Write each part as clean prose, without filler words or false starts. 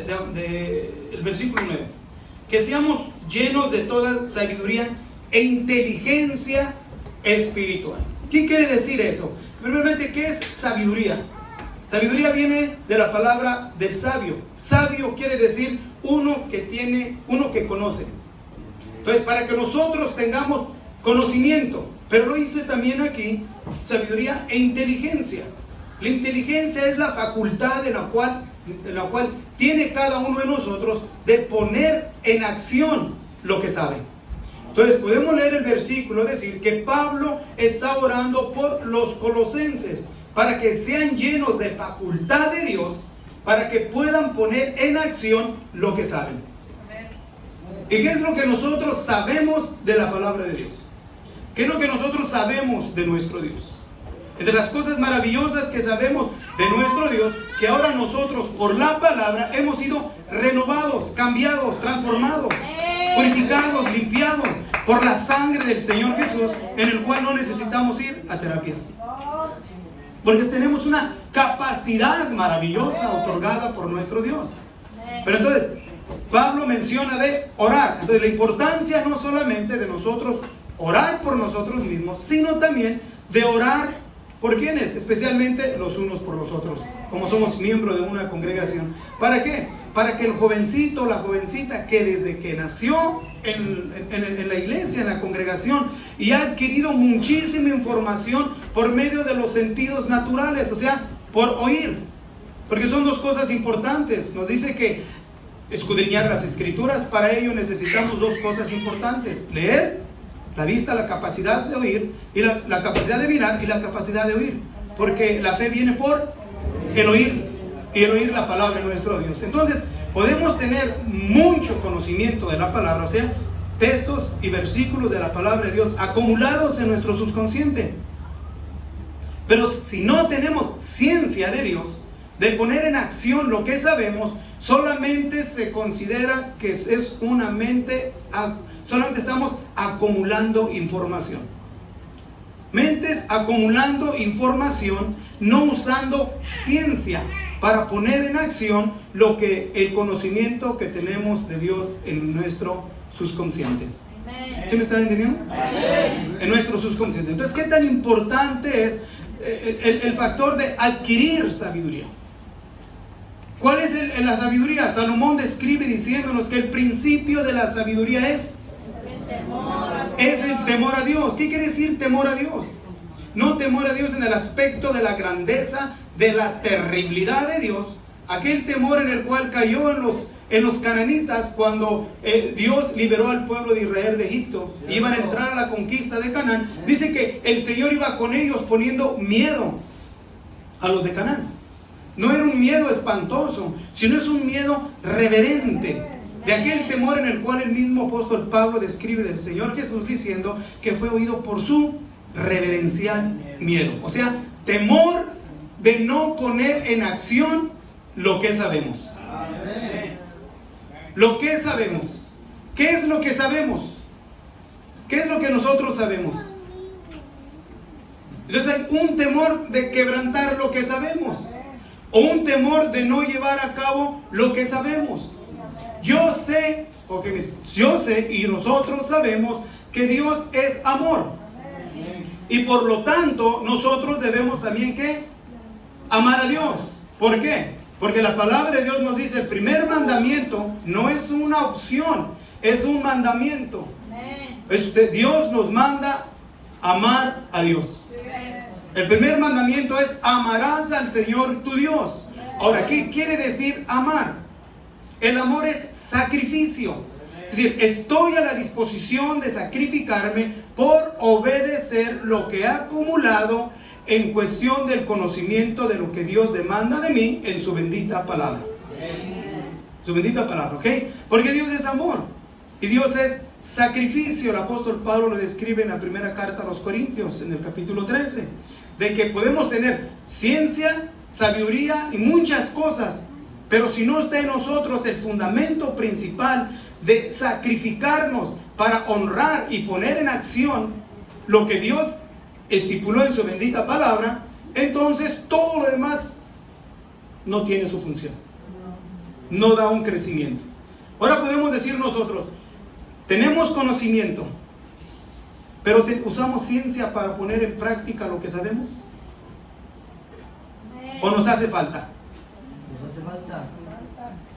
el versículo 9. Que seamos llenos de toda sabiduría e inteligencia espiritual. ¿Qué quiere decir eso? Primeramente, ¿qué es sabiduría? Sabiduría viene de la palabra del sabio. Sabio quiere decir uno que conoce. Entonces, para que nosotros tengamos conocimiento, pero lo dice también aquí, sabiduría e inteligencia. La inteligencia es la facultad en la cual tiene cada uno de nosotros de poner en acción lo que sabe. Entonces podemos leer el versículo, decir que Pablo está orando por los colosenses para que sean llenos de facultad de Dios, para que puedan poner en acción lo que saben. ¿Y qué es lo que nosotros sabemos de la palabra de Dios? ¿Qué es lo que nosotros sabemos de nuestro Dios? Entre las cosas maravillosas que sabemos de nuestro Dios, que ahora nosotros por la palabra hemos sido renovados, cambiados, transformados, purificados, limpiados por la sangre del Señor Jesús, en el cual no necesitamos ir a terapias. Porque tenemos una capacidad maravillosa otorgada por nuestro Dios. Pero entonces, Pablo menciona de orar. Entonces, la importancia no solamente de nosotros orar por nosotros mismos, sino también de orar por quienes, especialmente los unos por los otros, como somos miembros de una congregación. ¿Para qué? Para que el jovencito o la jovencita que desde que nació en la iglesia, en la congregación, y ha adquirido muchísima información por medio de los sentidos naturales, o sea, por oír, porque son dos cosas importantes. Nos dice que escudriñar las escrituras, para ello necesitamos dos cosas importantes: leer, la vista, la capacidad de oír, y la capacidad de mirar y la capacidad de oír, porque la fe viene por el oír, y el oír la palabra de nuestro Dios. Entonces podemos tener mucho conocimiento de la palabra, o sea, textos y versículos de la palabra de Dios acumulados en nuestro subconsciente. Pero si no tenemos ciencia de Dios, de poner en acción lo que sabemos, solamente se considera que es una mente, solamente estamos acumulando información. Mentes acumulando información, no usando ciencia para poner en acción el conocimiento que tenemos de Dios en nuestro subconsciente. ¿Sí me están entendiendo? En nuestro subconsciente. Entonces, ¿qué tan importante es el factor de adquirir sabiduría? ¿Cuál es la sabiduría? Salomón describe diciéndonos que el principio de la sabiduría es el temor a Dios. ¿Qué quiere decir temor a Dios? No temor a Dios en el aspecto de la grandeza, de la terribilidad de Dios, aquel temor en el cual cayó en los cananistas cuando Dios liberó al pueblo de Israel de Egipto. Iban a entrar a la conquista de Canaán. Dice que el Señor iba con ellos poniendo miedo a los de Canaán. No era un miedo espantoso, sino es un miedo reverente, de aquel temor en el cual el mismo apóstol Pablo describe del Señor Jesús, diciendo que fue oído por su reverencial miedo. O sea, temor de no poner en acción lo que sabemos. Lo que sabemos. ¿Qué es lo que sabemos? ¿Qué es lo que nosotros sabemos? Entonces hay un temor de quebrantar lo que sabemos, o un temor de no llevar a cabo lo que sabemos. Yo sé y nosotros sabemos que Dios es amor. Y por lo tanto, nosotros debemos también ¿qué? Amar a Dios. ¿Por qué? Porque la palabra de Dios nos dice, el primer mandamiento no es una opción, es un mandamiento. Dios nos manda amar a Dios. El primer mandamiento es: amarás al Señor tu Dios. Ahora, ¿qué quiere decir amar? El amor es sacrificio. Es decir, estoy a la disposición de sacrificarme por obedecer lo que he acumulado en cuestión del conocimiento de lo que Dios demanda de mí en su bendita palabra. Su bendita palabra, ¿ok? Porque Dios es amor y Dios es sacrificio. El apóstol Pablo lo describe en la primera carta a los Corintios, en el capítulo 13, de que podemos tener ciencia, sabiduría y muchas cosas, pero si no está en nosotros el fundamento principal de sacrificarnos para honrar y poner en acción lo que Dios estipuló en su bendita palabra, entonces todo lo demás no tiene su función. no da un crecimiento. Ahora podemos decir nosotros, tenemos conocimiento, pero ¿usamos ciencia para poner en práctica lo que sabemos? ¿O nos hace falta?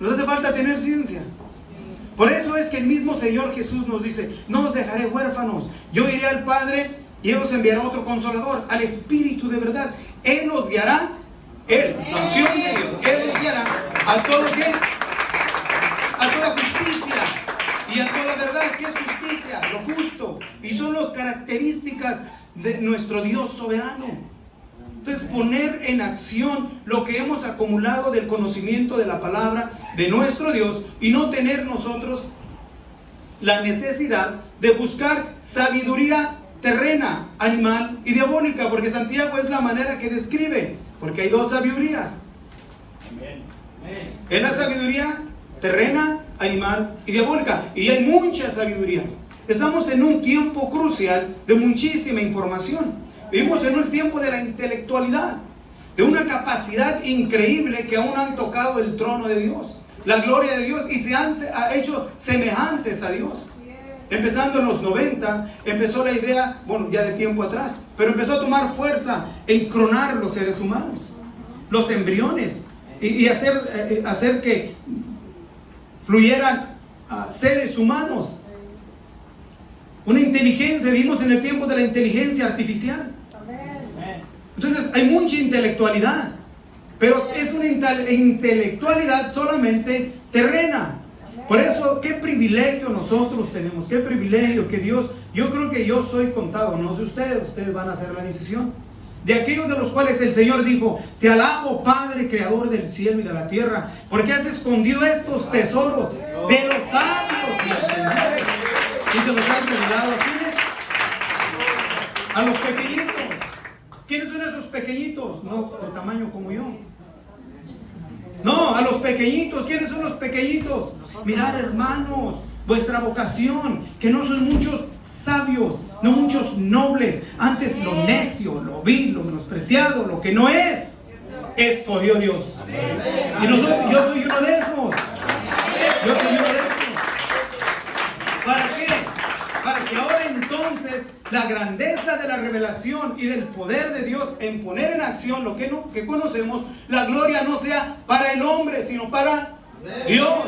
Nos hace falta tener ciencia. Por eso es que el mismo Señor Jesús nos dice, no os dejaré huérfanos, yo iré al Padre y Él os enviará otro consolador, al Espíritu de verdad. Él nos guiará, Él, la unción de Dios, Él nos guiará a todo ¿qué? A toda justicia y a toda verdad. ¿Qué es justicia? Lo justo. Y son las características de nuestro Dios soberano. Entonces, poner en acción lo que hemos acumulado del conocimiento de la palabra de nuestro Dios y no tener nosotros la necesidad de buscar sabiduría terrena, animal y diabólica, porque Santiago es la manera que describe, porque hay dos sabidurías. Es la sabiduría terrena, animal y diabólica, y hay mucha sabiduría. Estamos en un tiempo crucial de muchísima información. Vivimos en un tiempo de la intelectualidad, de una capacidad increíble que aún han tocado el trono de Dios, la gloria de Dios, y se han hecho semejantes a Dios. Empezando en los 90, empezó la idea, bueno, ya de tiempo atrás, pero empezó a tomar fuerza en clonar los seres humanos, los embriones, y hacer que fluyeran seres humanos. Una inteligencia, vivimos en el tiempo de la inteligencia artificial. Entonces hay mucha intelectualidad, pero es una intelectualidad solamente terrena. Por eso, qué privilegio nosotros tenemos, qué privilegio que Dios, yo creo que yo soy contado, no sé ustedes van a hacer la decisión. De aquellos de los cuales el Señor dijo, te alabo Padre, creador del cielo y de la tierra, porque has escondido estos tesoros de los sabios y entendidos, y se los has revelado a quienes, a los pequeñitos. ¿Quiénes son esos pequeñitos? No de tamaño como yo. No, a los pequeñitos. ¿Quiénes son los pequeñitos? Mirad, hermanos, vuestra vocación, que no son muchos sabios, no muchos nobles. Antes lo necio, lo vil, lo menospreciado, lo que no es, escogió Dios. Y nosotros, yo soy uno de esos. Yo soy uno de esos. ¿Para qué? Para que ahora entonces la grandeza de la revelación y del poder de Dios en poner en acción lo que conocemos, la gloria no sea para el hombre, sino para Dios,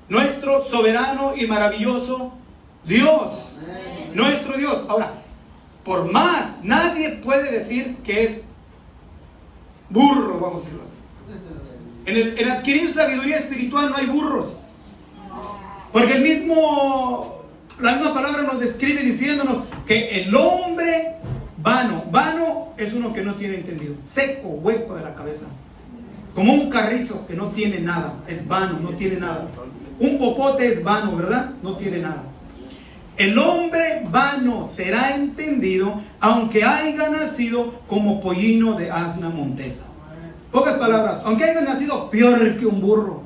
nuestro soberano y maravilloso Dios, nuestro Dios. Ahora, por más, nadie puede decir que es burro, vamos a decirlo así. En adquirir sabiduría espiritual no hay burros, porque la misma palabra nos describe diciéndonos que el hombre vano es uno que no tiene entendido, seco, hueco de la cabeza, como un carrizo que no tiene nada, es vano, no tiene nada. Un popote es vano, ¿verdad? No tiene nada. El hombre vano será entendido, aunque haya nacido como pollino de asna montesa. Pocas palabras, aunque haya nacido peor que un burro,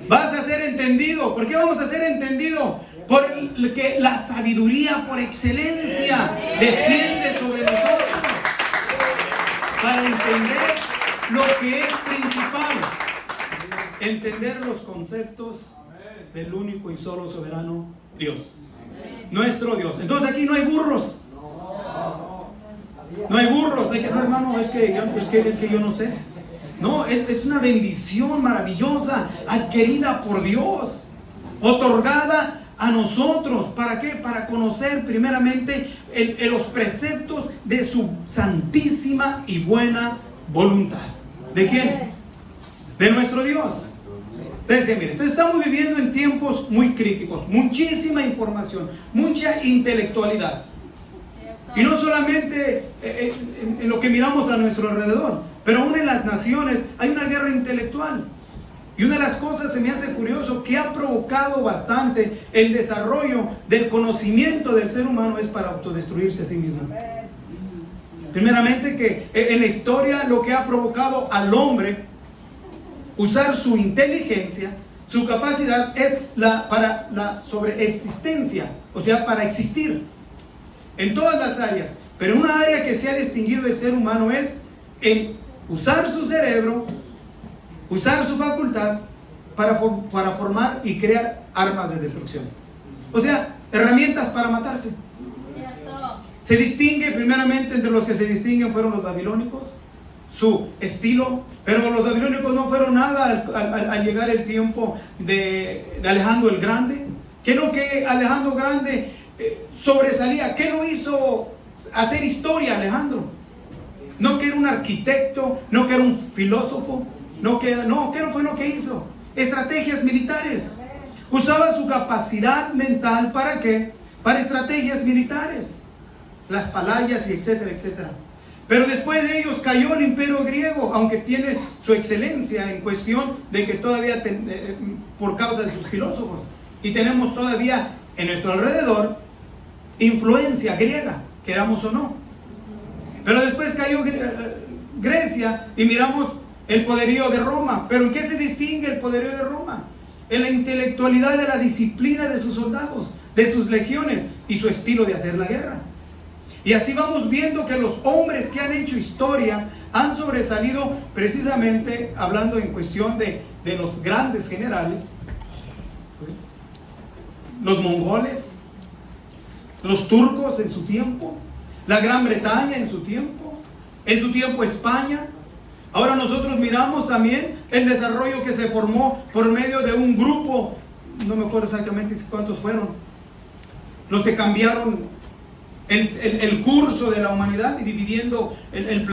vas a ser entendido. ¿Por qué vamos a ser entendido? Porque la sabiduría por excelencia desciende sobre nosotros para entender lo que es principal, entender los conceptos del único y solo soberano Dios, nuestro Dios. Entonces aquí no hay burros, no hay burros. No, hermano, es que yo no sé. No, es una bendición maravillosa adquirida por Dios, otorgada a nosotros. ¿Para qué? Para conocer primeramente los preceptos de su santísima y buena voluntad. ¿De quién? De nuestro Dios. Entonces estamos viviendo en tiempos muy críticos, muchísima información, mucha intelectualidad. Y no solamente en lo que miramos a nuestro alrededor, pero aún en las naciones hay una guerra intelectual. Y una de las cosas se me hace curioso que ha provocado bastante el desarrollo del conocimiento del ser humano es para autodestruirse a sí mismo. Primeramente que en la historia lo que ha provocado al hombre usar su inteligencia, su capacidad es para la sobreexistencia, o sea, para existir en todas las áreas. Pero una área que se ha distinguido del ser humano es en usar su cerebro usar su facultad para formar y crear armas de destrucción. O sea, herramientas para matarse. Se distingue primeramente, entre los que se distinguen fueron los babilónicos, su estilo, pero los babilónicos no fueron nada al llegar el tiempo de Alejandro el Grande. ¿Qué es lo que Alejandro Grande sobresalía? ¿Qué lo hizo hacer historia Alejandro? No que era un arquitecto, no que era un filósofo, ¿qué no fue lo que hizo? Estrategias militares. Usaba su capacidad mental, ¿para qué? Para estrategias militares, las falayas y etcétera, etcétera. Pero después de ellos cayó el imperio griego, aunque tiene su excelencia en cuestión de que todavía, por causa de sus filósofos, y tenemos todavía en nuestro alrededor influencia griega, queramos o no. Pero después cayó Grecia y miramos el poderío de Roma. ¿Pero en qué se distingue el poderío de Roma? En la intelectualidad de la disciplina de sus soldados, de sus legiones y su estilo de hacer la guerra. Y así vamos viendo que los hombres que han hecho historia han sobresalido, precisamente hablando en cuestión de los grandes generales, los mongoles, los turcos en su tiempo, la Gran Bretaña en su tiempo España. Ahora nosotros miramos también el desarrollo que se formó por medio de un grupo, no me acuerdo exactamente cuántos fueron, los que cambiaron el curso de la humanidad y dividiendo el planeta.